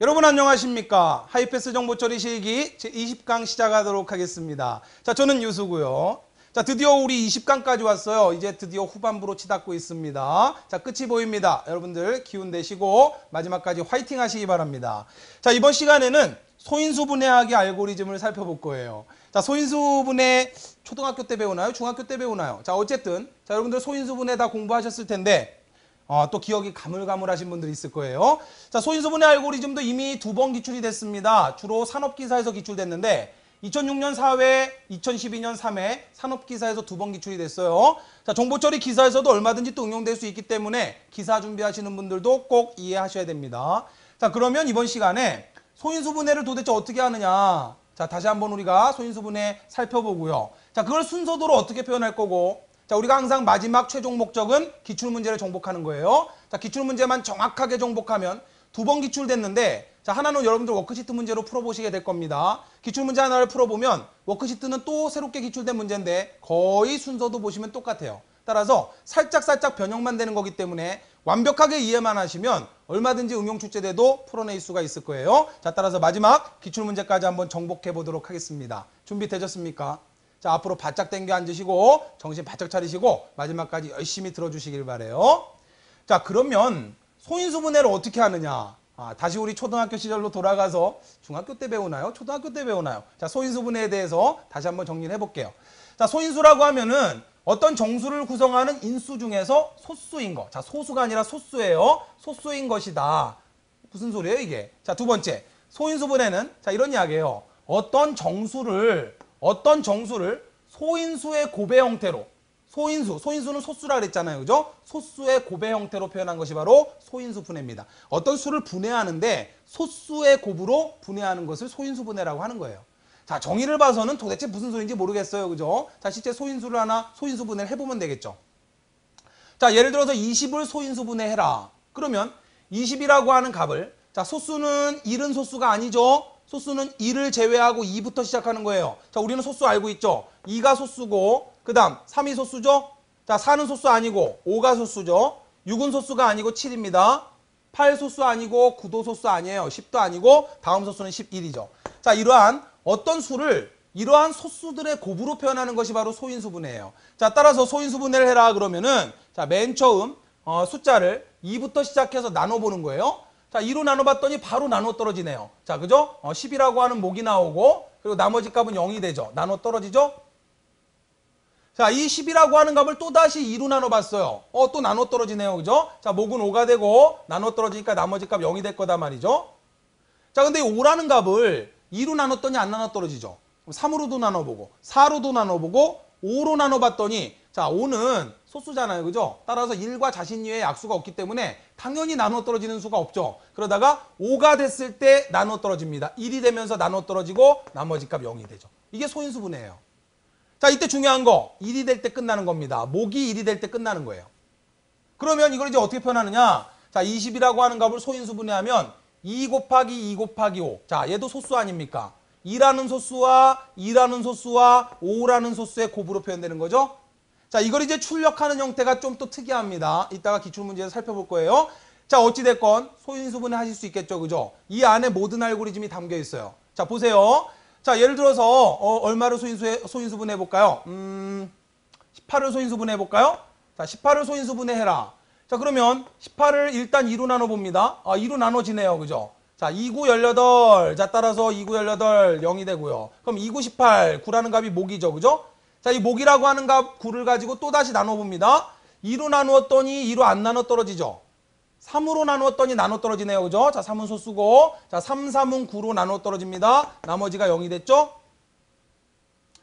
여러분 안녕하십니까? 하이패스 정보 처리 실기 제20강 시작하도록 하겠습니다. 자, 저는 유수고요. 자, 드디어 우리 20강까지 왔어요. 이제 드디어 후반부로 치닫고 있습니다. 자, 끝이 보입니다. 여러분들 기운 내시고 마지막까지 화이팅 하시기 바랍니다. 자, 이번 시간에는 소인수 분해하기 알고리즘을 살펴볼 거예요. 자, 소인수 분해 초등학교 때 배우나요? 중학교 때 배우나요? 자, 어쨌든 자, 여러분들 소인수 분해 다 공부하셨을 텐데 또 기억이 가물가물하신 분들이 있을 거예요. 자, 소인수 분해 알고리즘도 이미 2번 기출이 됐습니다. 주로 산업기사에서 기출됐는데 2006년 4회, 2012년 3회 산업기사에서 2번 기출이 됐어요. 자, 정보처리 기사에서도 얼마든지 또 응용될 수 있기 때문에 기사 준비하시는 분들도 꼭 이해하셔야 됩니다. 자, 그러면 이번 시간에 소인수 분해를 도대체 어떻게 하느냐. 자, 다시 한번 우리가 소인수 분해 살펴보고요. 자, 그걸 순서대로 어떻게 표현할 거고, 자, 우리가 항상 마지막 최종 목적은 기출문제를 정복하는 거예요. 자, 기출문제만 정확하게 정복하면 2번 기출됐는데, 자, 하나는 여러분들 워크시트 문제로 풀어보시게 될 겁니다. 기출문제 하나를 풀어보면 워크시트는 또 새롭게 기출된 문제인데 거의 순서도 보시면 똑같아요. 따라서 살짝 변형만 되는 거기 때문에 완벽하게 이해만 하시면 얼마든지 응용 출제돼도 풀어낼 수가 있을 거예요. 자, 따라서 마지막 기출문제까지 한번 정복해 보도록 하겠습니다. 준비되셨습니까? 자, 앞으로 바짝 당겨 앉으시고 정신 바짝 차리시고 마지막까지 열심히 들어주시길 바래요. 자, 그러면 소인수 분해를 어떻게 하느냐. 다시 우리 초등학교 시절로 돌아가서 중학교 때 배우나요? 초등학교 때 배우나요? 자, 소인수 분해에 대해서 다시 한번 정리를 해볼게요. 자, 소인수라고 하면은 어떤 정수를 구성하는 인수 중에서 소수인 거. 자, 소수가 아니라 소수예요. 소수인 것이다. 무슨 소리예요, 이게? 자, 두 번째. 소인수 분해는 자, 이런 이야기예요. 어떤 정수를 소인수의 고배 형태로, 소인수는 소수라 그랬잖아요. 그죠? 소수의 고배 형태로 표현한 것이 바로 소인수 분해입니다. 어떤 수를 분해하는데 소수의 곱으로 분해하는 것을 소인수 분해라고 하는 거예요. 자, 정의를 봐서는 도대체 무슨 소리인지 모르겠어요. 그죠? 자, 실제 소인수를 하나 소인수 분해를 해보면 되겠죠. 자, 예를 들어서 20을 소인수 분해해라. 그러면 20이라고 하는 값을, 자, 소수는 1은 소수가 아니죠. 소수는 2를 제외하고 2부터 시작하는 거예요. 자, 우리는 소수 알고 있죠. 2가 소수고 그 다음 3이 소수죠. 자, 4는 소수 아니고 5가 소수죠. 6은 소수가 아니고 7입니다. 8 소수 아니고 9도 소수 아니에요. 10도 아니고 다음 소수는 11이죠. 자, 이러한 어떤 수를 이러한 소수들의 곱으로 표현하는 것이 바로 소인수 분해예요. 자, 따라서 소인수 분해를 해라 그러면은 자, 맨 처음 숫자를 2부터 시작해서 나눠보는 거예요. 자, 2로 나눠봤더니 바로 나눠 떨어지네요. 자, 그죠? 10이라고 하는 목이 나오고 그리고 나머지 값은 0이 되죠. 나눠 떨어지죠? 자, 이 10이라고 하는 값을 또다시 2로 나눠봤어요. 또 나눠 떨어지네요. 그죠? 자, 목은 5가 되고 나눠 떨어지니까 나머지 값 0이 될 거다 말이죠. 자, 근데 이 5라는 값을 2로 나눴더니 안 나눠 떨어지죠. 3으로도 나눠보고 4로도 나눠보고 5로 나눠봤더니 자, 5는 소수잖아요. 그죠? 따라서 1과 자신 이외에 약수가 없기 때문에 당연히 나눠 떨어지는 수가 없죠. 그러다가 5가 됐을 때 나눠 떨어집니다. 1이 되면서 나눠 떨어지고 나머지 값 0이 되죠. 이게 소인수 분해예요. 자, 이때 중요한 거 1이 될 때 끝나는 겁니다. 목이 1이 될 때 끝나는 거예요. 그러면 이걸 이제 어떻게 표현하느냐. 자, 20이라고 하는 값을 소인수 분해하면 2 곱하기 2 곱하기 5. 자, 얘도 소수 아닙니까? 2라는 소수와 5라는 소수의 곱으로 표현되는 거죠. 자, 이걸 이제 출력하는 형태가 좀 또 특이합니다. 이따가 기출문제에서 살펴볼 거예요. 자, 어찌됐건 소인수 분해 하실 수 있겠죠. 그죠? 이 안에 모든 알고리즘이 담겨 있어요. 자, 보세요. 자, 예를 들어서 얼마를 소인수 분해 해볼까요? 18을 소인수 분해 해볼까요? 자, 18을 소인수 분해해라. 자, 그러면 18을 일단 2로 나눠봅니다. 2로 나눠지네요. 그죠? 자, 2, 9, 18. 자, 따라서 2, 9, 18, 0이 되고요. 그럼 2, 9, 18, 9라는 값이 목이죠. 그죠? 자, 이 목이라고 하는 값 9를 가지고 또다시 나눠봅니다. 2로 나누었더니 2로 안 나눠 떨어지죠. 3으로 나누었더니 나눠 떨어지네요. 그죠? 자, 3은 소수고 자, 3, 3은 9로 나눠 떨어집니다. 나머지가 0이 됐죠?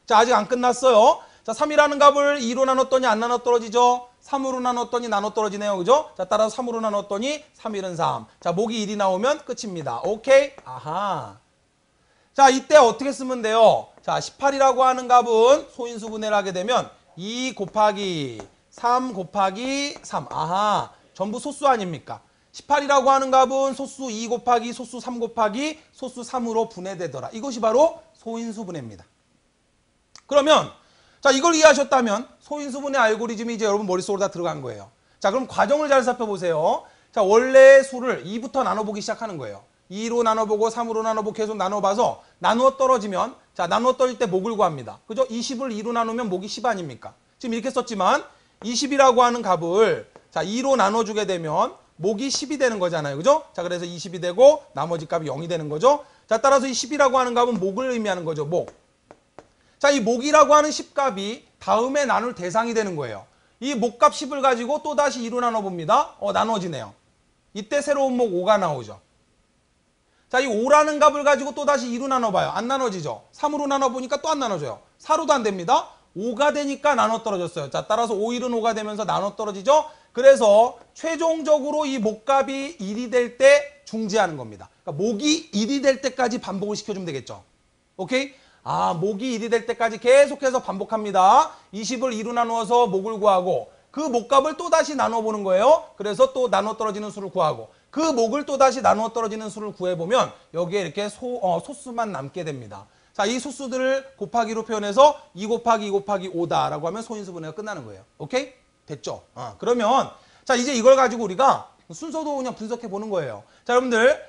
자, 아직 안 끝났어요. 자, 3이라는 값을 2로 나눴더니 안 나눠 떨어지죠? 3으로 나눴더니 나눠 떨어지네요. 그죠? 자, 따라서 3으로 나눴더니 3, 1은 3. 자, 목이 1이 나오면 끝입니다. 오케이? 아하. 자, 이때 어떻게 쓰면 돼요? 자, 18이라고 하는 값은 소인수 분해를 하게 되면 2 곱하기 3 곱하기 3. 아하. 전부 소수 아닙니까? 18이라고 하는 값은 소수 2 곱하기 소수 3 곱하기 소수 3으로 분해되더라. 이것이 바로 소인수 분해입니다. 그러면 자, 이걸 이해하셨다면 소인수 분해 알고리즘이 이제 여러분 머릿속으로 다 들어간 거예요. 자, 그럼 과정을 잘 살펴보세요. 자, 원래 수를 2부터 나눠보기 시작하는 거예요. 2로 나눠보고 3으로 나눠보고 계속 나눠봐서 나누어 떨어지면 자 나누어 떨어질 때 목을 구합니다. 그죠? 20을 2로 나누면 목이 10 아닙니까? 지금 이렇게 썼지만 20이라고 하는 값을 자 2로 나눠주게 되면 목이 10이 되는 거잖아요. 그죠? 자 그래서 20이 되고 나머지 값이 0이 되는 거죠. 자 따라서 이 10이라고 하는 값은 목을 의미하는 거죠. 목. 자 이 목이라고 하는 10값이 다음에 나눌 대상이 되는 거예요. 이 목값 10을 가지고 또다시 2로 나눠봅니다. 나눠지네요. 이때 새로운 목 5가 나오죠. 자, 이 5라는 값을 가지고 또다시 2로 나눠봐요. 안 나눠지죠. 3으로 나눠보니까 또 안 나눠져요. 4로도 안 됩니다. 5가 되니까 나눠 떨어졌어요. 자, 따라서 5, 1은 5가 되면서 나눠 떨어지죠. 그래서 최종적으로 이 목값이 1이 될 때 중지하는 겁니다. 그러니까 목이 1이 될 때까지 반복을 시켜주면 되겠죠. 오케이? 목이 1이 될 때까지 계속해서 반복합니다. 20을 2로 나누어서 목을 구하고 그 목값을 또다시 나눠보는 거예요. 그래서 또 나눠 떨어지는 수를 구하고 그 목을 또다시 나누어 떨어지는 수를 구해보면 여기에 이렇게 소수만 남게 됩니다. 자, 이 소수들을 곱하기로 표현해서 2 곱하기 2 곱하기 5다라고 하면 소인수분해가 끝나는 거예요. 오케이? 됐죠? 그러면 자 이제 이걸 가지고 우리가 순서도 그냥 분석해 보는 거예요. 자, 여러분들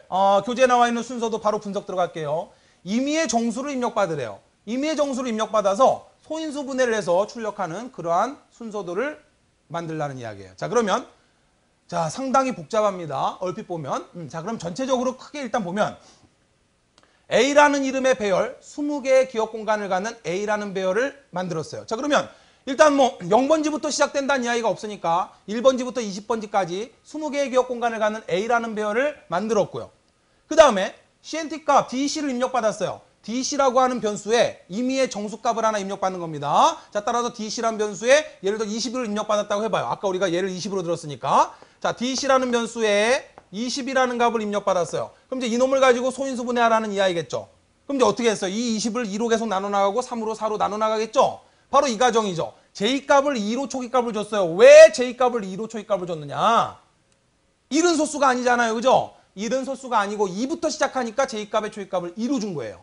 교재에 나와 있는 순서도 바로 분석 들어갈게요. 임의의 정수를 입력받으래요. 임의의 정수를 입력받아서 소인수 분해를 해서 출력하는 그러한 순서도를 만들라는 이야기예요. 자, 그러면 자 상당히 복잡합니다. 얼핏 보면 자 그럼 전체적으로 크게 일단 보면 A라는 이름의 배열 20개의 기억 공간을 갖는 A라는 배열을 만들었어요. 자 그러면 일단 뭐 0번지부터 시작된다는 이야기가 없으니까 1번지부터 20번지까지 20개의 기억 공간을 갖는 A라는 배열을 만들었고요. 그 다음에 CNT값 DC를 입력받았어요. DC라고 하는 변수에 임의의 정수값을 하나 입력받는 겁니다. 자, 따라서 DC라는 변수에 예를 들어 20을 입력받았다고 해봐요. 아까 우리가 얘를 20으로 들었으니까. 자, DC라는 변수에 20이라는 값을 입력받았어요. 그럼 이제 이놈을 가지고 소인수 분해하라는 이야기겠죠. 그럼 이제 어떻게 했어요? 이 20을 2로 계속 나눠 나가고 3으로 4로 나눠 나가겠죠? 바로 이 과정이죠. J값을 2로 초기값을 줬어요. 왜 J값을 2로 초기값을 줬느냐? 이른 소수가 아니잖아요. 그죠? 이른 소수가 아니고 2부터 시작하니까 J값의 초기값을 2로 준 거예요.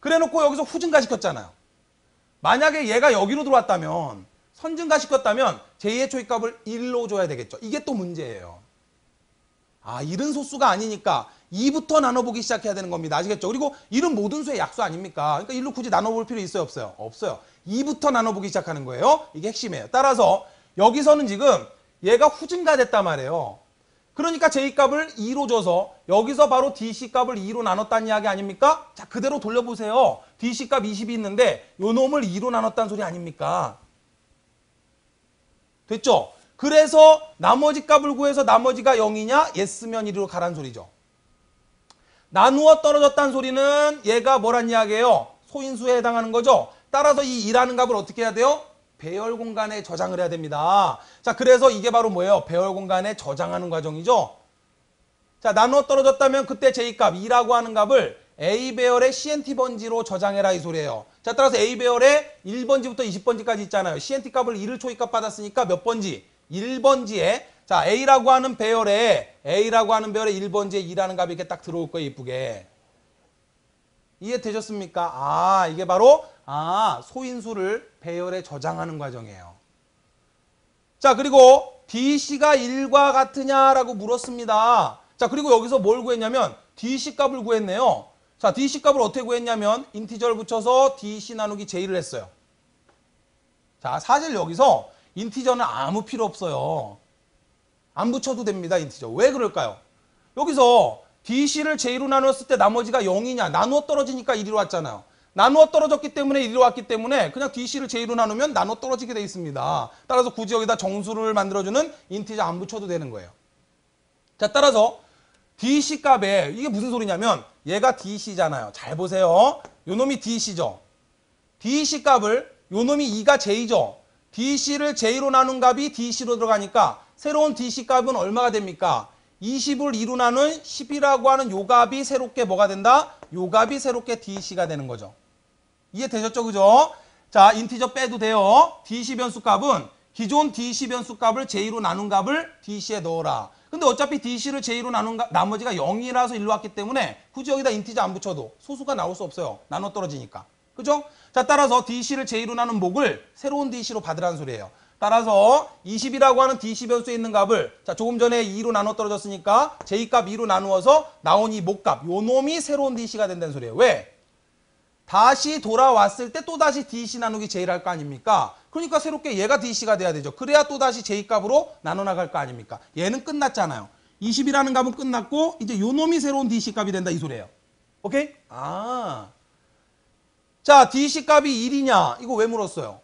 그래놓고 여기서 후증가 시켰잖아요. 만약에 얘가 여기로 들어왔다면 선증가 시켰다면 J의 초기값을 1로 줘야 되겠죠. 이게 또 문제예요. 이른 소수가 아니니까 2부터 나눠보기 시작해야 되는 겁니다. 아시겠죠? 그리고 이른 모든 수의 약수 아닙니까? 그러니까 1로 굳이 나눠볼 필요 있어요? 없어요? 없어요. 2부터 나눠보기 시작하는 거예요. 이게 핵심이에요. 따라서 여기서는 지금 얘가 후증가 됐단 말이에요. 그러니까 J값을 2로 줘서 여기서 바로 DC값을 2로 나눴다는 이야기 아닙니까? 자, 그대로 돌려보세요. DC값 20이 있는데 요 놈을 2로 나눴다는 소리 아닙니까? 됐죠? 그래서 나머지 값을 구해서 나머지가 0이냐? 예스면 1로 가란 소리죠. 나누어 떨어졌다는 소리는 얘가 뭐란 이야기예요? 소인수에 해당하는 거죠. 따라서 이 2라는 값을 어떻게 해야 돼요? 배열 공간에 저장을 해야 됩니다. 자, 그래서 이게 바로 뭐예요? 배열 공간에 저장하는 과정이죠. 자, 나누어 떨어졌다면 그때 J값 2라고 하는 값을 A배열의 CNT번지로 저장해라 이 소리예요. 자, 따라서 A배열의 1번지부터 20번지까지 있잖아요. CNT 값을 2를 초기값 받았으니까 몇 번지? 1번지에 자, A라고 하는 배열의 1번지에 2라는 값이 이렇게 딱 들어올 거예요. 이쁘게. 이해되셨습니까? 이게 바로 소인수를 배열에 저장하는 과정이에요. 자, 그리고 DC가 1과 같으냐라고 물었습니다. 자, 그리고 여기서 뭘 구했냐면 DC 값을 구했네요. 자, DC 값을 어떻게 구했냐면 인티저를 붙여서 DC 나누기 J를 했어요. 자, 사실 여기서 인티저는 아무 필요 없어요. 안 붙여도 됩니다. 인티저. 왜 그럴까요? 여기서 DC를 J로 나눴을 때 나머지가 0이냐? 나누어 떨어지니까 1로 왔잖아요. 나누어 떨어졌기 때문에 1로 왔기 때문에 그냥 DC를 J로 나누면 나누어 떨어지게 돼 있습니다. 따라서 굳이 여기다 정수를 만들어주는 인티저 안 붙여도 되는 거예요. 자, 따라서 DC 값에 이게 무슨 소리냐면 얘가 DC잖아요. 잘 보세요. 요 놈이 DC죠. DC 값을 요 놈이 2가 J죠. DC를 J로 나눈 값이 DC로 들어가니까 새로운 DC 값은 얼마가 됩니까? 20을 2로 나눈 10이라고 하는 요 값이 새롭게 뭐가 된다? 요 값이 새롭게 DC가 되는 거죠. 이해되셨죠? 그죠? 자, 인티저 빼도 돼요. DC 변수 값은 기존 DC 변수 값을 J로 나눈 값을 DC에 넣어라. 근데 어차피 DC를 J로 나눈 나머지가 0이라서 1로 왔기 때문에 굳이 여기다 인티저 안 붙여도 소수가 나올 수 없어요. 나눠 떨어지니까. 그죠? 자, 따라서 DC를 J로 나눈 목을 새로운 DC로 받으라는 소리예요. 따라서 20이라고 하는 DC 변수에 있는 값을 자 조금 전에 2로 나눠 떨어졌으니까 J값 2로 나누어서 나온 이 목값 요 놈이 새로운 DC가 된다는 소리예요. 왜? 다시 돌아왔을 때 또다시 DC 나누기 J를 할 거 아닙니까? 그러니까 새롭게 얘가 DC가 돼야 되죠. 그래야 또다시 J값으로 나눠 나갈 거 아닙니까? 얘는 끝났잖아요. 20이라는 값은 끝났고 이제 요 놈이 새로운 DC 값이 된다 이 소리예요. 오케이? 자, DC 값이 1이냐? 이거 왜 물었어요?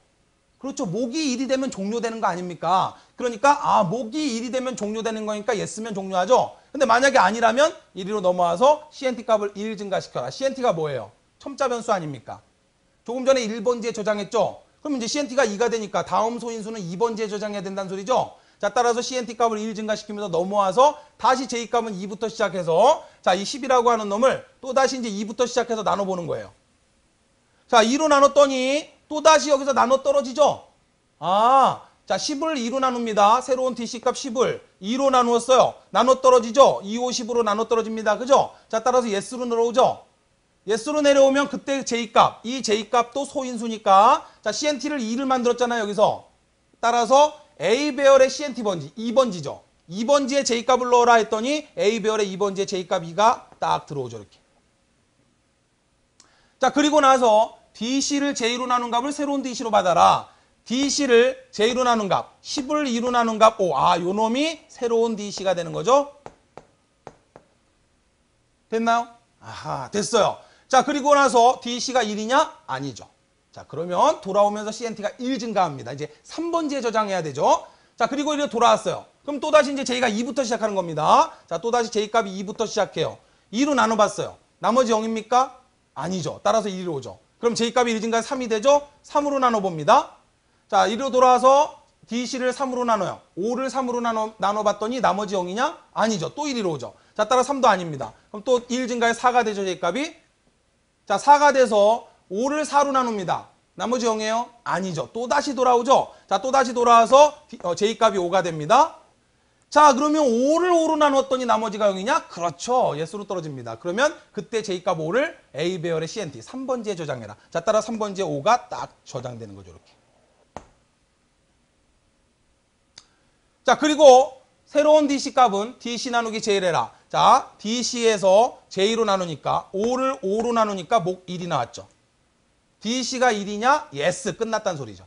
그렇죠. 목이 1이 되면 종료되는 거 아닙니까? 그러니까 목이 1이 되면 종료되는 거니까 예스면 종료하죠. 근데 만약에 아니라면 1위로 넘어와서 CNT 값을 1 증가시켜라. CNT가 뭐예요? 첨자 변수 아닙니까? 조금 전에 1번지에 저장했죠? 그럼 이제 CNT가 2가 되니까 다음 소인수는 2번지에 저장해야 된다는 소리죠? 자, 따라서 CNT 값을 1 증가시키면서 넘어와서 다시 J 값은 2부터 시작해서 자, 이 10이라고 하는 놈을 또다시 이제 2부터 시작해서 나눠보는 거예요. 자, 2로 나눴더니 또다시 여기서 나눠 떨어지죠? 자, 10을 2로 나눕니다. 새로운 DC값 10을 2로 나누었어요. 나눠 떨어지죠? 2, 5, 10으로 나눠 떨어집니다. 그죠? 자, 따라서 예스로 내려오죠? 예스로 내려오면 그때 J값, 이 J값도 소인수니까 자, CNT를 2를 만들었잖아요. 여기서. 따라서 A배열의 CNT 번지, 2번지죠. 2번지에 J값을 넣어라 했더니 A배열의 2번지에 J값 2가 딱 들어오죠. 이렇게. 자, 그리고 나서 DC를 J로 나눈 값을 새로운 DC로 받아라. DC를 J로 나눈 값, 10을 2로 나눈 값, 요 놈이 새로운 DC가 되는 거죠. 됐나요? 됐어요. 자, 그리고 나서 DC가 1이냐? 아니죠. 자, 그러면 돌아오면서 CNT가 1 증가합니다. 이제 3번지에 저장해야 되죠. 자, 그리고 이제 돌아왔어요. 그럼 또다시 이제 J가 2부터 시작하는 겁니다. 자, 또다시 J값이 2부터 시작해요. 2로 나눠봤어요. 나머지 0입니까? 아니죠. 따라서 1로 오죠. 그럼 J값이 1 증가 3이 되죠? 3으로 나눠봅니다. 자, 1로 돌아와서 DC를 3으로 나눠요. 5를 3으로 나눠봤더니 나머지 0이냐? 아니죠. 또 1로 오죠. 자, 따라 3도 아닙니다. 그럼 또 1 증가에 4가 되죠, J값이. 자, 4가 돼서 5를 4로 나눕니다. 나머지 0이에요? 아니죠. 또 다시 돌아오죠. 자, 또 다시 돌아와서 J값이 5가 됩니다. 자, 그러면 5를 5로 나눴더니 나머지가 0이냐? 그렇죠. 예스로 떨어집니다. 그러면 그때 J값 5를 A배열의 CNT 3번지에 저장해라. 자, 따라 3번지에 5가 딱 저장되는 거죠. 이렇게. 자, 그리고 새로운 DC 값은 DC 나누기 J를 해라. 자, DC에서 J로 나누니까 5를 5로 나누니까 목 1이 나왔죠. DC가 1이냐? 예스. 끝났다는 소리죠.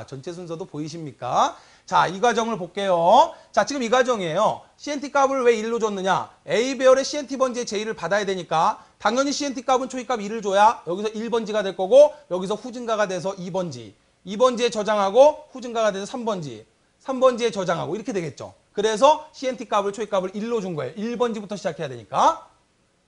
전체 순서도 보이십니까? 자, 이 과정을 볼게요. 자, 지금 이 과정이에요. CNT 값을 왜 1로 줬느냐? A배열의 CNT 번지에 J를 받아야 되니까 당연히 CNT 값은 초이값 1을 줘야 여기서 1번지가 될 거고 여기서 후증가가 돼서 2번지. 2번지에 저장하고 후증가가 돼서 3번지. 3번지에 저장하고 이렇게 되겠죠. 그래서 CNT 값을 초이값을 1로 준 거예요. 1번지부터 시작해야 되니까.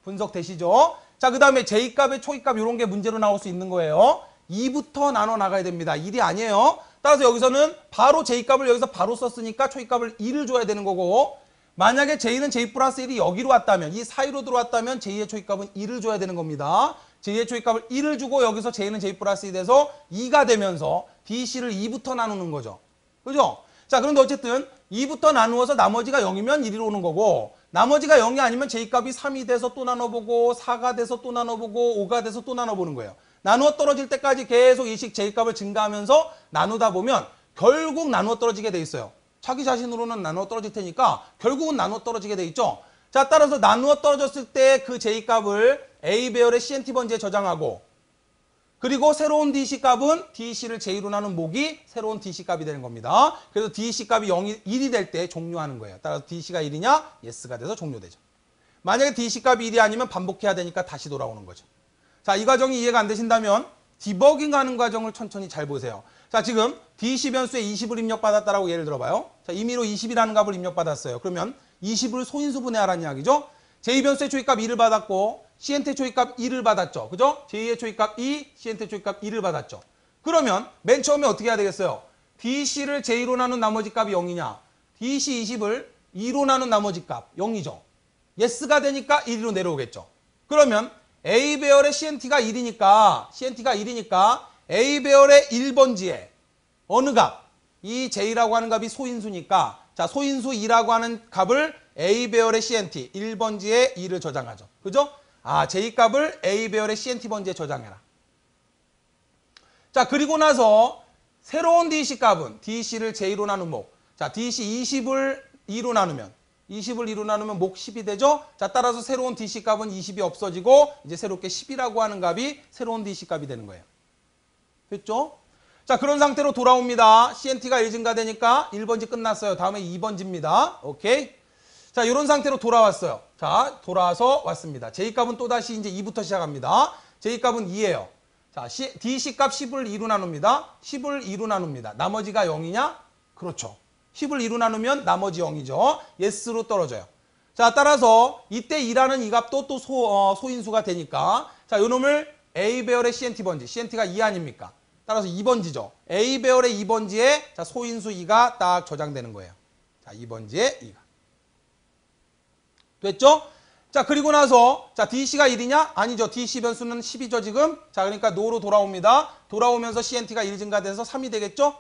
분석되시죠? 자, 그 다음에 J값의 초이값 이런 게 문제로 나올 수 있는 거예요. 2부터 나눠 나가야 됩니다. 1이 아니에요. 따라서 여기서는 바로 J값을 여기서 바로 썼으니까 초이값을 2를 줘야 되는 거고 만약에 J는 J 플러스 1이 여기로 왔다면 이 사이로 들어왔다면 J의 초이값은 2를 줘야 되는 겁니다. J의 초이값을 1을 주고 여기서 J는 J 플러스 1이 돼서 2가 되면서 DC를 2부터 나누는 거죠. 그죠? 자, 그런데 어쨌든 2부터 나누어서 나머지가 0이면 1이 오는 거고 나머지가 0이 아니면 J값이 3이 돼서 또 나눠보고 4가 돼서 또 나눠보고 5가 돼서 또 나눠보는 거예요. 나누어 떨어질 때까지 계속 이식 J값을 증가하면서 나누다 보면 결국 나누어 떨어지게 돼 있어요. 자기 자신으로는 나누어 떨어질 테니까 결국은 나누어 떨어지게 돼 있죠. 자, 따라서 나누어 떨어졌을 때 그 J값을 A배열의 CNT 번지에 저장하고 그리고 새로운 DC 값은 DC를 J로 나눈 목이 새로운 DC 값이 되는 겁니다. 그래서 DC 값이 1이 될 때 종료하는 거예요. 따라서 DC가 1이냐? 예스가 돼서 종료되죠. 만약에 DC 값이 1이 아니면 반복해야 되니까 다시 돌아오는 거죠. 자, 이 과정이 이해가 안 되신다면 디버깅하는 과정을 천천히 잘 보세요. 자, 지금 DC 변수에 20을 입력받았다라고 예를 들어봐요. 자, 임의로 20이라는 값을 입력받았어요. 그러면 20을 소인수 분해하라는 이야기죠. J 변수의 초이값 2를 받았고 CNT 초이값 2를 받았죠. 그죠? J의 초이값 2, CNT 초이값 2를 받았죠. 그러면 맨 처음에 어떻게 해야 되겠어요? DC를 J로 나눈 나머지 값이 0이냐? DC 20을 2로 나눈 나머지 값 0이죠. 예스가 되니까 1로 내려오겠죠. 그러면 A배열의 CNT가 1이니까 A배열의 1번지에 어느 값? 이 J라고 하는 값이 소인수니까 자, 소인수 2라고 하는 값을 A배열의 CNT 1번지에 2를 저장하죠. 그죠? J값을 A배열의 CNT 번지에 저장해라. 자, 그리고 나서 새로운 DC 값은 DC를 제2로 나눈 목. 자, DC 20을 2로 나누면 목 10이 되죠? 자, 따라서 새로운 DC 값은 20이 없어지고 이제 새롭게 10이라고 하는 값이 새로운 DC 값이 되는 거예요. 됐죠? 자, 그런 상태로 돌아옵니다. CNT가 1 증가되니까 1번지 끝났어요. 다음에 2번지입니다. 오케이? 자, 이런 상태로 돌아왔어요. 자, 돌아와서 왔습니다. J값은 또다시 이제 2부터 시작합니다. J값은 2예요. 자, DC값 10을 2로 나눕니다. 10을 2로 나눕니다. 나머지가 0이냐? 그렇죠. 10을 2로 나누면 나머지 0이죠. yes로 떨어져요. 자, 따라서 이때 2라는 이 값도 또 소인수가 되니까 자, 요 놈을 A배열의 CNT 번지. CNT가 2 아닙니까? 따라서 2번지죠. A배열의 2번지에 자, 소인수 2가 딱 저장되는 거예요. 자, 2번지에 2가. 됐죠? 자, 그리고 나서 자, DC가 1이냐? 아니죠. DC 변수는 10이죠, 지금. 자, 그러니까 노로 돌아옵니다. 돌아오면서 CNT가 1 증가돼서 3이 되겠죠?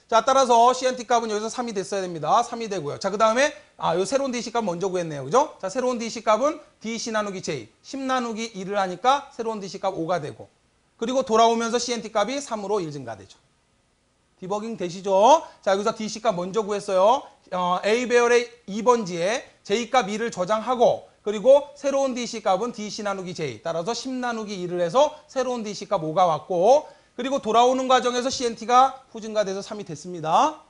자, 따라서 CNT 값은 여기서 3이 됐어야 됩니다. 3이 되고요. 자, 그 다음에 요 새로운 DC 값 먼저 구했네요. 그죠? 자, 새로운 DC 값은 DC 나누기 J. 10 나누기 2를 하니까 새로운 DC 값 5가 되고 그리고 돌아오면서 CNT 값이 3으로 1 증가되죠. 디버깅 되시죠? 자, 여기서 DC 값 먼저 구했어요. A배열의 2번지에 J 값 2를 저장하고 그리고 새로운 DC 값은 DC 나누기 J. 따라서 10 나누기 2를 해서 새로운 DC 값 5가 왔고 그리고 돌아오는 과정에서 CNT가 후증가돼서 3이 됐습니다.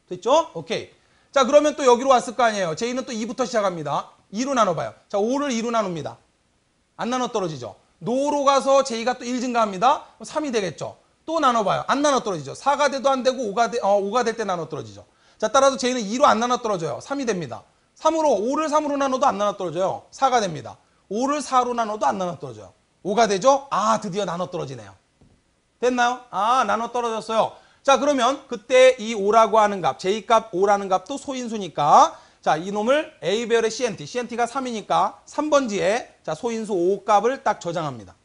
됐죠? 오케이. 자, 그러면 또 여기로 왔을 거 아니에요. J는 또 2부터 시작합니다. 2로 나눠봐요. 자, 5를 2로 나눕니다. 안 나눠 떨어지죠? 노로 가서 J가 또 1 증가합니다. 3이 되겠죠? 또 나눠봐요. 안 나눠 떨어지죠? 4가 돼도 안 되고 5가 될 때 나눠 떨어지죠. 자, 따라서 J는 2로 안 나눠 떨어져요. 3이 됩니다. 5를 3으로 나눠도 안 나눠 떨어져요. 4가 됩니다. 5를 4로 나눠도 안 나눠 떨어져요. 5가 되죠? 아, 드디어 나눠 떨어지네요. 됐나요? 아, 나눠 떨어졌어요. 자, 그러면 그때 이 5라고 하는 값, J값 5라는 값도 소인수니까 자, 이놈을 A배열의 CNT가 3이니까 3번지에 자, 소인수 5 값을 딱 저장합니다.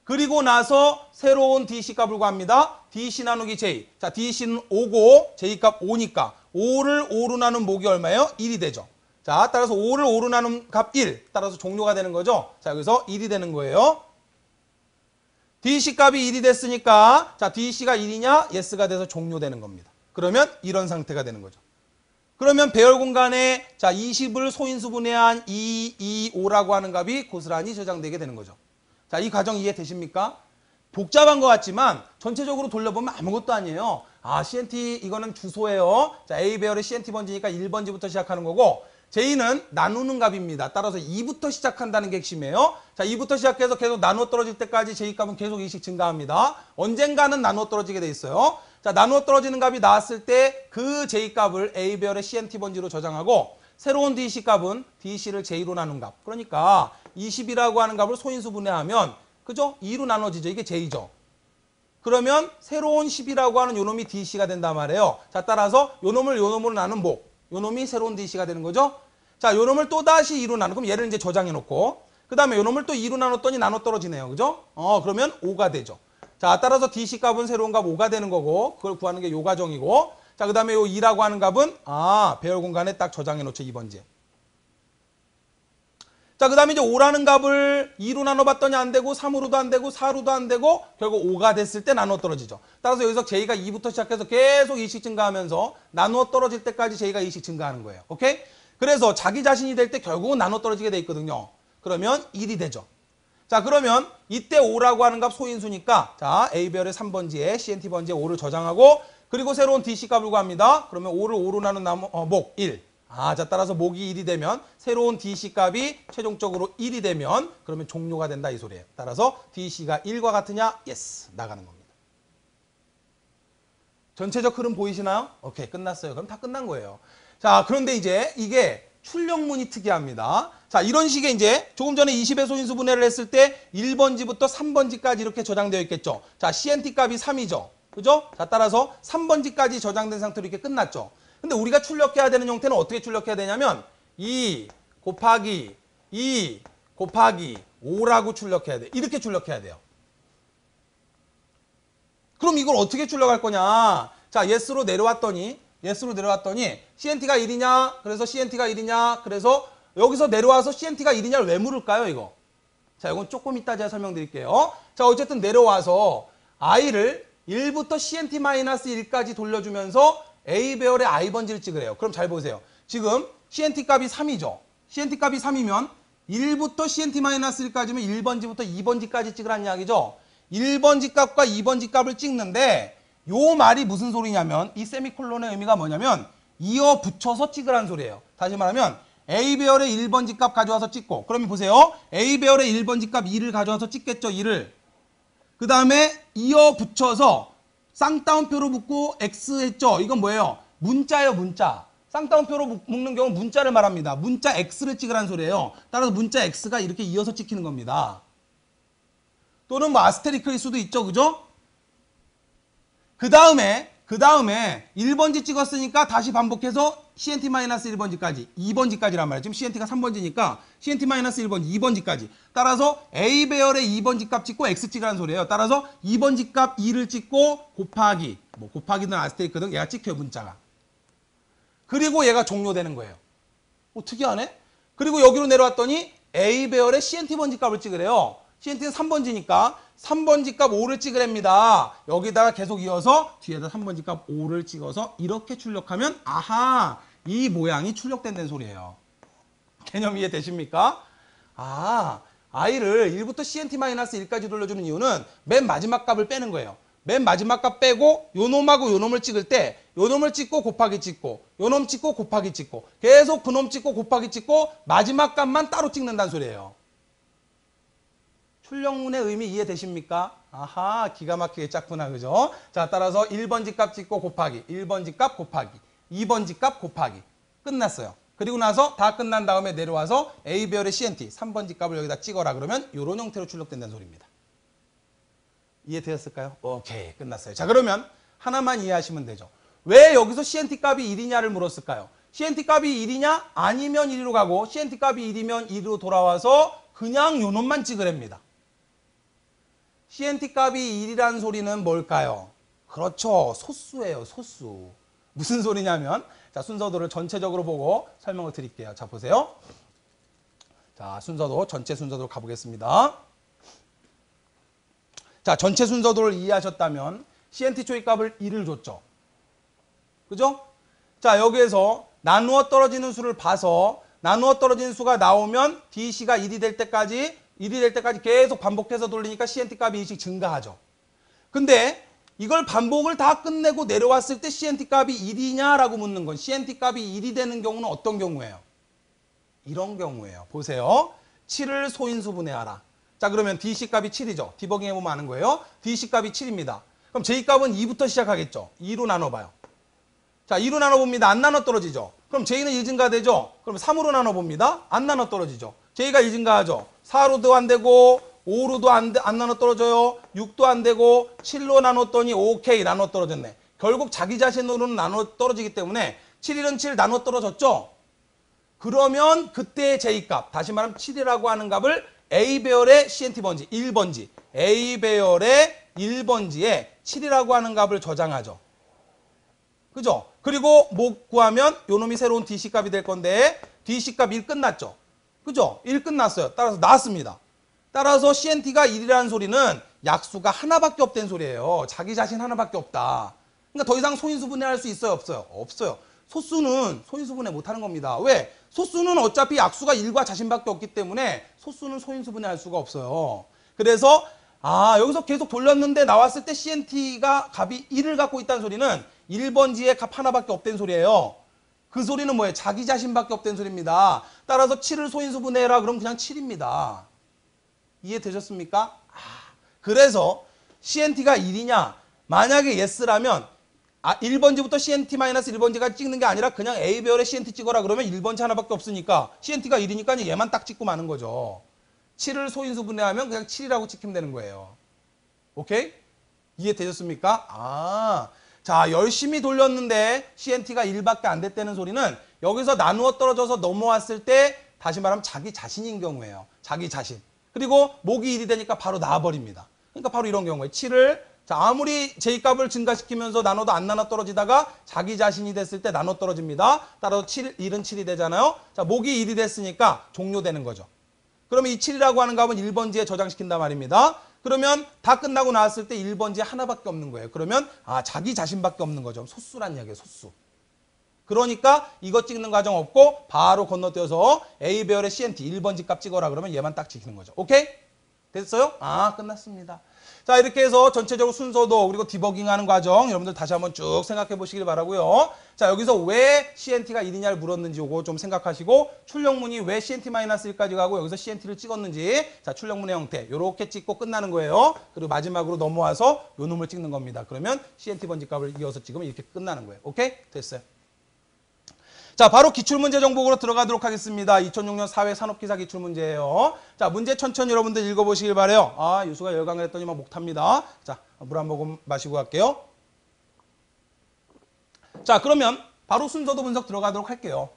그리고 나서 새로운 DC값을 구합니다. DC 나누기 J. 자, DC는 5고 J값 5니까 5를 5로 나눈 목이 얼마예요? 1이 되죠. 자, 따라서 5를 5로 나눈 값 1. 따라서 종료가 되는 거죠. 자, 여기서 1이 되는 거예요. DC 값이 1이 됐으니까 자, DC가 1이냐? yes가 돼서 종료되는 겁니다. 그러면 이런 상태가 되는 거죠. 그러면 배열 공간에 자, 20을 소인수 분해한 5라고 하는 값이 고스란히 저장되게 되는 거죠. 자, 이 과정 이해되십니까? 복잡한 것 같지만 전체적으로 돌려보면 아무것도 아니에요. 아, CNT 이거는 주소예요. 자, A배열의 CNT 번지니까 1번지부터 시작하는 거고 J는 나누는 값입니다. 따라서 2부터 시작한다는 게 핵심이에요. 자, 2부터 시작해서 계속 나누어 떨어질 때까지 J값은 계속 2씩 증가합니다. 언젠가는 나누어 떨어지게 돼 있어요. 자, 나누어 떨어지는 값이 나왔을 때 그 J값을 A배열의 CNT 번지로 저장하고 새로운 DC 값은 DC를 J로 나눈 값. 그러니까 20이라고 하는 값을 소인수 분해하면 그죠? 2로 나눠지죠. 이게 J죠. 그러면 새로운 10이라고 하는 요놈이 DC가 된단 말이에요. 자, 따라서 요놈으로 나눈 목. 요놈이 새로운 DC가 되는 거죠. 자, 요놈을 또 다시 2로 나누. 그럼 얘를 이제 저장해 놓고 그 다음에 요놈을 또 2로 나눴더니 나눠 떨어지네요. 그죠? 그러면 5가 되죠. 자, 따라서 DC 값은 새로운 값 5가 되는 거고 그걸 구하는 게 요 과정이고 자, 그 다음에 요 2라고 하는 값은 배열 공간에 딱 저장해 놓죠. 2번지에. 자, 그 다음에 이제 5라는 값을 2로 나눠봤더니 안 되고 3으로도 안 되고 4로도 안 되고 결국 5가 됐을 때 나눠 떨어지죠. 따라서 여기서 J가 2부터 시작해서 계속 2씩 증가하면서 나눠 떨어질 때까지 J가 2씩 증가하는 거예요. 오케이? 그래서 자기 자신이 될 때 결국은 나눠 떨어지게 돼 있거든요. 그러면 1이 되죠. 자, 그러면 이때 5라고 하는 값 소인수니까 자, A배열의 3번지에 CNT 번지에 5를 저장하고 그리고 새로운 DC 값을 구합니다. 그러면 5를 5로 나눈 목 1. 자, 따라서 목이 1이 되면 새로운 DC 값이 최종적으로 1이 되면 그러면 종료가 된다 이 소리예요. 따라서 DC가 1과 같으냐? yes. 나가는 겁니다. 전체적 흐름 보이시나요? 오케이, 끝났어요. 그럼 다 끝난 거예요. 자, 그런데 이제 이게 출력문이 특이합니다. 자, 이런 식의 이제 조금 전에 20의 소인수 분해를 했을 때 1번지부터 3번지까지 이렇게 저장되어 있겠죠. 자, CNT 값이 3이죠. 그죠? 자, 따라서 3번지까지 저장된 상태로 이렇게 끝났죠. 근데 우리가 출력해야 되는 형태는 어떻게 출력해야 되냐면 2 곱하기 2 곱하기 5라고 출력해야 돼. 이렇게 출력해야 돼요. 그럼 이걸 어떻게 출력할 거냐? 자, yes로 내려왔더니 CNT가 1이냐? 그래서 CNT가 1이냐? 그래서 여기서 내려와서 CNT가 1이냐를 왜 물을까요, 이거? 자, 이건 조금 이따 제가 설명드릴게요. 자, 어쨌든 내려와서 i를 1부터 CNT-1까지 돌려주면서 A 배열의 I번지를 찍으래요. 그럼 잘 보세요. 지금 CNT 값이 3이죠. CNT 값이 3이면 1부터 CNT-1까지면 1번지부터 2번지까지 찍으라는 이야기죠. 1번지 값과 2번지 값을 찍는데 요 말이 무슨 소리냐면 이 세미콜론의 의미가 뭐냐면 이어 붙여서 찍으라는 소리예요. 다시 말하면 A 배열의 1번지 값 가져와서 찍고 그러면 보세요. A 배열의 1번지 값 2를 가져와서 찍겠죠. 2를. 그 다음에 이어 붙여서 쌍따옴표로 묶고 X 했죠. 이건 뭐예요? 문자예요. 문자. 쌍따옴표로 묶는 경우는 문자를 말합니다. 문자 X를 찍으라는 소리예요. 따라서 문자 X가 이렇게 이어서 찍히는 겁니다. 또는 뭐 아스테리크일 수도 있죠. 그죠? 그 다음에 1번지 찍었으니까 다시 반복해서 CNT-1번지까지 2번지까지란 말이에요. 지금 CNT가 3번지니까 CNT-1번지 2번지까지 따라서 A 배열의 2번지 값 찍고 X 찍으라는 소리예요. 따라서 2번지 값 2를 찍고 곱하기 뭐 곱하기든 아스테리크든 얘가 찍혀요. 문자가. 그리고 얘가 종료되는 거예요. 특이하네. 그리고 여기로 내려왔더니 A 배열의 CNT 번지 값을 찍으래요. CNT는 3번지니까 3번지 값 5를 찍으랍니다. 여기다가 계속 이어서 뒤에다 3번지 값 5를 찍어서 이렇게 출력하면 아하 이 모양이 출력된다는 소리예요. 개념 이해되십니까? I를 1부터 CNT-1까지 돌려주는 이유는 맨 마지막 값을 빼는 거예요. 맨 마지막 값 빼고 요놈하고 요놈을 찍을 때 요놈을 찍고 곱하기 찍고 요놈 찍고 곱하기 찍고 계속 그놈 찍고 곱하기 찍고 마지막 값만 따로 찍는다는 소리예요. 출력문의 의미 이해되십니까? 아하 기가 막히게 짰구나. 그죠? 자 따라서 1번지 값 찍고 곱하기 1번지 값 곱하기 2번지 값 곱하기 끝났어요. 그리고 나서 다 끝난 다음에 내려와서 A 배열의 CNT 3번지 값을 여기다 찍어라 그러면 이런 형태로 출력된다는 소리입니다. 이해되었을까요? 오케이 끝났어요. 자 그러면 하나만 이해하시면 되죠. 왜 여기서 CNT 값이 1이냐를 물었을까요? CNT 값이 1이냐? 아니면 1로 가고 CNT 값이 1이면 1로 돌아와서 그냥 요놈만 찍으랍니다. CNT 값이 1이라는 소리는 뭘까요? 그렇죠. 소수예요. 소수. 무슨 소리냐면 자 순서도를 전체적으로 보고 설명을 드릴게요. 자 보세요. 자 순서도 전체 순서도로 가보겠습니다. 자 전체 순서도를 이해하셨다면 CNT 초이 값을 1을 줬죠. 그죠? 자 여기에서 나누어 떨어지는 수를 봐서 나누어 떨어지는 수가 나오면 DC가 1이 될 때까지 계속 반복해서 돌리니까 CNT 값이 1씩 증가하죠. 근데 이걸 반복을 다 끝내고 내려왔을 때 CNT 값이 1이냐라고 묻는 건 CNT 값이 1이 되는 경우는 어떤 경우예요? 이런 경우예요. 보세요. 7을 소인수 분해하라. 자 그러면 DC 값이 7이죠. 디버깅 해보면 아는 거예요. DC 값이 7입니다. 그럼 J 값은 2부터 시작하겠죠. 2로 나눠봐요. 자 2로 나눠봅니다. 안 나눠 떨어지죠. 그럼 J는 1 증가되죠. 그럼 3으로 나눠봅니다. 안 나눠 떨어지죠. J가 1 증가하죠. 4로도 안 되고 5로도 안 나눠 떨어져요. 6도 안 되고 7로 나눴더니 오케이 나눠 떨어졌네. 결국 자기 자신으로는 나눠 떨어지기 때문에 7, 7 나눠 떨어졌죠. 그러면 그때의 J값 다시 말하면 7이라고 하는 값을 A 배열의 CNT 번지 1번지 A 배열의 1번지에 7이라고 하는 값을 저장하죠. 그죠? 그리고 뭐 구하면 요놈이 새로운 DC 값이 될 건데 DC 값 1 끝났죠. 그죠? 1 끝났어요. 따라서 나왔습니다. 따라서 CNT가 1이라는 소리는 약수가 하나밖에 없다는 소리예요. 자기 자신 하나밖에 없다. 그러니까 더 이상 소인수 분해할 수 있어요? 없어요? 없어요. 소수는 소인수 분해 못하는 겁니다. 왜? 소수는 어차피 약수가 1과 자신밖에 없기 때문에 소수는 소인수 분해할 수가 없어요. 그래서 여기서 계속 돌렸는데 나왔을 때 CNT가 값이 1을 갖고 있다는 소리는 1번지의 값 하나밖에 없다는 소리예요. 그 소리는 뭐예요? 자기 자신밖에 없다는 소리입니다. 따라서 7을 소인수 분해해라. 그럼 그냥 7입니다. 이해되셨습니까? 그래서 CNT가 1이냐? 만약에 yes라면 1번지부터 CNT-1번지까지 찍는 게 아니라 그냥 A배열의 CNT 찍어라 그러면 1번지 하나밖에 없으니까 CNT가 1이니까 얘만 딱 찍고 마는 거죠. 7을 소인수 분해하면 그냥 7이라고 찍히면 되는 거예요. 오케이? 이해되셨습니까? 자 열심히 돌렸는데 CNT가 1밖에 안 됐다는 소리는 여기서 나누어 떨어져서 넘어왔을 때 다시 말하면 자기 자신인 경우예요. 자기 자신. 그리고 목이 1이 되니까 바로 나와버립니다. 그러니까 바로 이런 경우에 7을 자 아무리 J값을 증가시키면서 나눠도 안 나눠 떨어지다가 자기 자신이 됐을 때 나눠 떨어집니다. 따라서 7, 1은 7이 되잖아요. 자 목이 1이 됐으니까 종료되는 거죠. 그러면 이 7이라고 하는 값은 1번지에 저장시킨단 말입니다. 그러면 다 끝나고 나왔을 때 1번지에 하나밖에 없는 거예요. 그러면 자기 자신밖에 없는 거죠. 소수란 이야기예요. 소수. 그러니까 이거 찍는 과정 없고 바로 건너뛰어서 A 배열의 CNT 1번지 값 찍어라 그러면 얘만 딱 찍히는 거죠. 오케이? 됐어요? 끝났습니다. 자, 이렇게 해서 전체적으로 순서도 그리고 디버깅하는 과정 여러분들 다시 한번 쭉 생각해 보시길 바라고요. 자, 여기서 왜 CNT가 1이냐를 물었는지 요거 좀 생각하시고 출력문이 왜 CNT-1까지 가고 여기서 CNT를 찍었는지 자, 출력문의 형태 요렇게 찍고 끝나는 거예요. 그리고 마지막으로 넘어와서 요 놈을 찍는 겁니다. 그러면 CNT 번지 값을 이어서 찍으면 이렇게 끝나는 거예요. 오케이? 됐어요. 자, 바로 기출문제 정복으로 들어가도록 하겠습니다. 2006년 사회산업기사 기출문제예요. 자, 문제 천천히 여러분들 읽어보시길 바래요. 유수가 열강을 했더니 막 목 탑니다. 자, 물 한 모금 마시고 갈게요. 자, 그러면 바로 순서도 분석 들어가도록 할게요.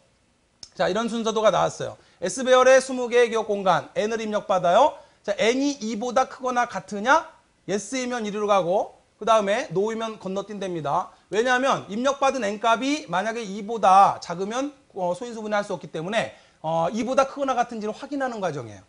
자, 이런 순서도가 나왔어요. S배열의 20개의 기억 공간 N을 입력받아요. 자, N이 2보다 크거나 같으냐? Yes이면 이리로 가고 그 다음에 No이면 건너뛴답니다. 왜냐하면 입력받은 N값이 만약에 2보다 작으면 소인수 분해할 수 없기 때문에 2보다 크거나 같은지를 확인하는 과정이에요.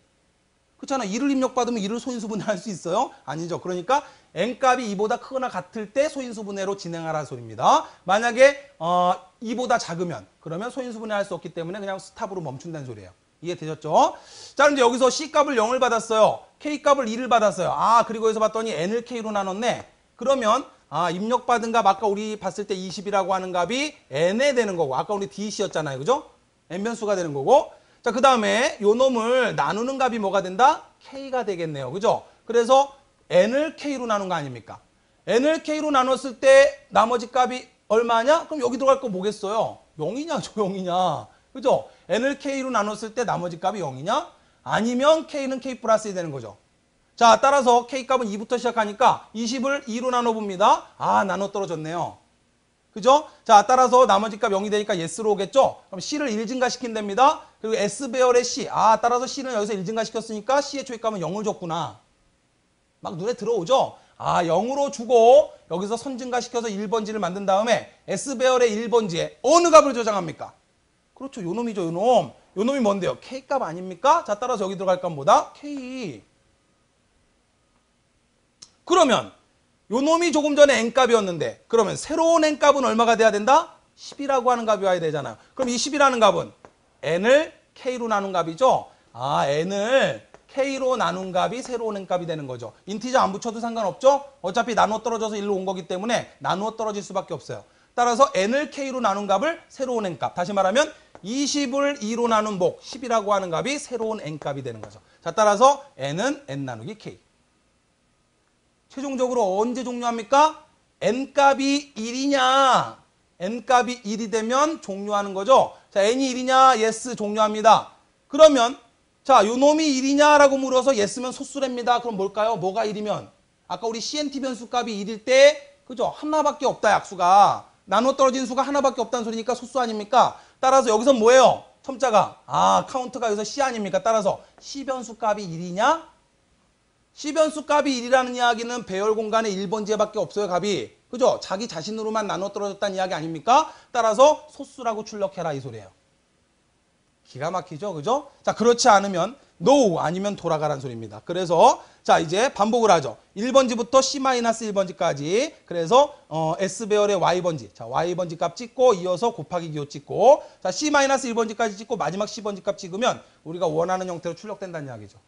그렇잖아. 2를 입력받으면 2를 소인수 분해할 수 있어요? 아니죠. 그러니까 N값이 2보다 크거나 같을 때 소인수 분해로 진행하라는 소리입니다. 만약에 2보다 작으면 그러면 소인수 분해할 수 없기 때문에 그냥 스탑으로 멈춘다는 소리예요. 이해되셨죠? 자, 그런데 여기서 C값을 0을 받았어요. K값을 2를 받았어요. 그리고 여기서 봤더니 N을 K로 나눴네. 그러면 입력받은 값 아까 우리 봤을 때 20이라고 하는 값이 N에 되는 거고 아까 우리 DC였잖아요. 그죠? N 변수가 되는 거고 자, 그 다음에 요 놈을 나누는 값이 뭐가 된다? K가 되겠네요. 그죠? 그래서 N을 K로 나눈 거 아닙니까? N을 K로 나눴을 때 나머지 값이 얼마냐? 그럼 여기 들어갈 거 뭐겠어요? 0이냐? 저 0이냐? 그죠? N을 K로 나눴을 때 나머지 값이 0이냐? 아니면 K는 K 플러스 1 되는 거죠. 자, 따라서 K값은 2부터 시작하니까 20을 2로 나눠봅니다. 나눠 떨어졌네요. 그죠? 자, 따라서 나머지 값 0이 되니까 S로 오겠죠? 그럼 C를 1 증가시킨답니다. 그리고 S배열의 C. 따라서 C는 여기서 1 증가시켰으니까 C의 초입값은 0을 줬구나. 막 눈에 들어오죠? 0으로 주고 여기서 선 증가시켜서 1번지를 만든 다음에 S배열의 1번지에 어느 값을 저장합니까? 그렇죠. 요 놈이죠, 요 놈. 요 놈이 뭔데요? K값 아닙니까? 자, 따라서 여기 들어갈 값 뭐다? K. 그러면 요 놈이 조금 전에 N값이었는데 그러면 새로운 N값은 얼마가 돼야 된다? 10이라고 하는 값이 와야 되잖아요. 그럼 이 10이라는 값은 N을 K로 나눈 값이죠. N을 K로 나눈 값이 새로운 N값이 되는 거죠. 인티저 안 붙여도 상관없죠. 어차피 나누어 떨어져서 1로 온 거기 때문에 나누어 떨어질 수밖에 없어요. 따라서 N을 K로 나눈 값을 새로운 N값. 다시 말하면 20을 2로 나눈 목 10이라고 하는 값이 새로운 N값이 되는 거죠. 자, 따라서 N은 N 나누기 K. 최종적으로 언제 종료합니까? N값이 1이냐? N값이 1이 되면 종료하는 거죠. 자, N이 1이냐? Yes, 종료합니다. 그러면 자, 요 놈이 1이냐라고 물어서 Yes면 소수랍니다. 그럼 뭘까요? 뭐가 1이면? 아까 우리 CNT 변수 값이 1일 때 그죠? 하나밖에 없다, 약수가. 나눠 떨어진 수가 하나밖에 없다는 소리니까 소수 아닙니까? 따라서 여기서 뭐예요? 첨자가. 카운트가 여기서 C 아닙니까? 따라서 C 변수 값이 1이냐? C 변수 값이 1이라는 이야기는 배열 공간에 1번지에밖에 없어요, 값이. 그죠? 자기 자신으로만 나눠 떨어졌다는 이야기 아닙니까? 따라서 소수라고 출력해라, 이 소리예요. 기가 막히죠, 그죠? 자, 그렇지 않으면 no 아니면 돌아가라는 소리입니다. 그래서 자, 이제 반복을 하죠. 1번지부터 C-1번지까지. 그래서 S배열의 Y번지. 자, Y번지 값 찍고 이어서 곱하기 기호 찍고 자, C-1번지까지 찍고 마지막 C번지 값 찍으면 우리가 원하는 형태로 출력된다는 이야기죠.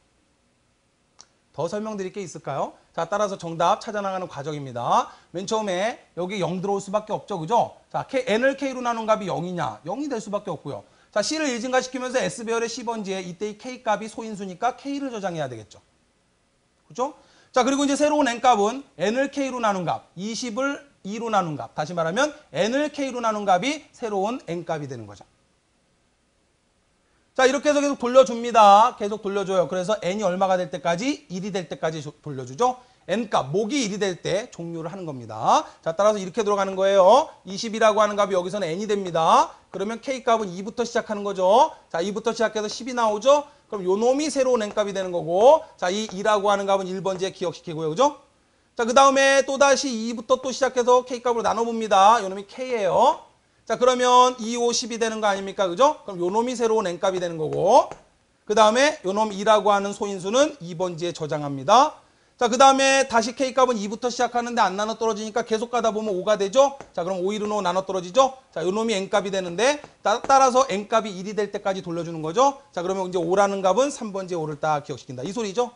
더 설명드릴 게 있을까요? 자, 따라서 정답 찾아나가는 과정입니다. 맨 처음에 여기 0 들어올 수밖에 없죠, 그죠? 자, N을 K로 나눈 값이 0이냐? 0이 될 수밖에 없고요. 자, C를 1 증가시키면서 S배열의 C번지에 이때 이 K값이 소인수니까 K를 저장해야 되겠죠. 그죠? 자, 그리고 이제 새로운 N값은 N을 K로 나눈 값, 20을 2로 나눈 값. 다시 말하면 N을 K로 나눈 값이 새로운 N값이 되는 거죠. 자, 이렇게 해서 계속 돌려줍니다. 계속 돌려줘요. 그래서 N이 얼마가 될 때까지? 1이 될 때까지 돌려주죠. N값, 목이 1이 될 때 종료를 하는 겁니다. 자, 따라서 이렇게 들어가는 거예요. 20이라고 하는 값이 여기서는 N이 됩니다. 그러면 K값은 2부터 시작하는 거죠. 자, 2부터 시작해서 10이 나오죠. 그럼 요 놈이 새로운 N값이 되는 거고 자, 이 2라고 하는 값은 1번지에 기억시키고요. 그죠? 자, 그 다음에 또다시 2부터 또 시작해서 K값으로 나눠봅니다. 요 놈이 K예요. 자, 그러면 2, 5, 10이 되는 거 아닙니까? 그죠? 그럼 요 놈이 새로운 N값이 되는 거고 그 다음에 요 놈 2라고 하는 소인수는 2번지에 저장합니다. 자, 그 다음에 다시 K값은 2부터 시작하는데 안 나눠 떨어지니까 계속 가다 보면 5가 되죠? 자, 그럼 5, 1은 5 나눠 떨어지죠? 자, 요 놈이 N값이 되는데, 따라서 N값이 1이 될 때까지 돌려주는 거죠? 자, 그러면 이제 5라는 값은 3번지에 5를 딱 기억시킨다. 이 소리죠?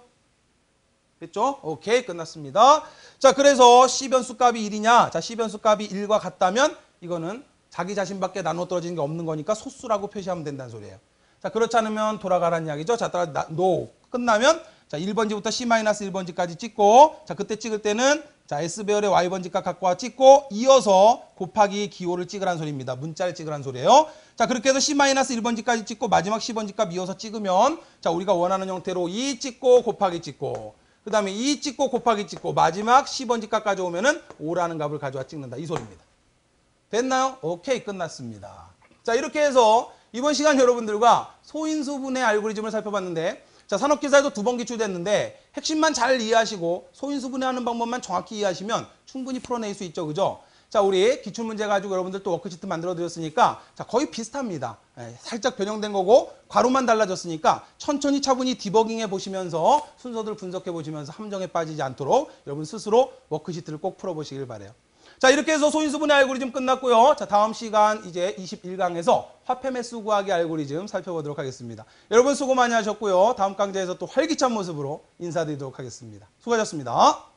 됐죠? 오케이, 끝났습니다. 자, 그래서 C변수 값이 1이냐? 자, C변수 값이 1과 같다면, 이거는 자기 자신밖에 나눠 떨어지는 게 없는 거니까 소수라고 표시하면 된다는 소리예요. 자, 그렇지 않으면 돌아가라는 이야기죠. 자, 따라 NO 끝나면 자, 1번지부터 C-1번지까지 찍고 자, 그때 찍을 때는 자, S배열의 Y번지 값 갖고 와 찍고 이어서 곱하기 기호를 찍으라는 소리입니다. 문자를 찍으라는 소리예요. 자, 그렇게 해서 C-1번지까지 찍고 마지막 C번지 값 이어서 찍으면 자, 우리가 원하는 형태로 2 찍고 곱하기 찍고 그 다음에 2 찍고 곱하기 찍고 마지막 C번지 값까지 오면은 5라는 값을 가져와 찍는다. 이 소리입니다. 됐나요? 오케이, 끝났습니다. 자, 이렇게 해서 이번 시간 여러분들과 소인수분해 알고리즘을 살펴봤는데 자, 산업기사에도 2번 기출됐는데 핵심만 잘 이해하시고 소인수분해하는 방법만 정확히 이해하시면 충분히 풀어낼 수 있죠. 그죠? 자, 우리 기출문제 가지고 여러분들 또 워크시트 만들어 드렸으니까 자, 거의 비슷합니다. 살짝 변형된 거고 괄호만 달라졌으니까 천천히 차분히 디버깅해 보시면서 순서들 분석해 보시면서 함정에 빠지지 않도록 여러분 스스로 워크시트를 꼭 풀어보시길 바라요. 자, 이렇게 해서 소인수분해 알고리즘 끝났고요. 자, 다음 시간 이제 21강에서 화폐 매수 구하기 알고리즘 살펴보도록 하겠습니다. 여러분 수고 많이 하셨고요. 다음 강좌에서 또 활기찬 모습으로 인사드리도록 하겠습니다. 수고하셨습니다.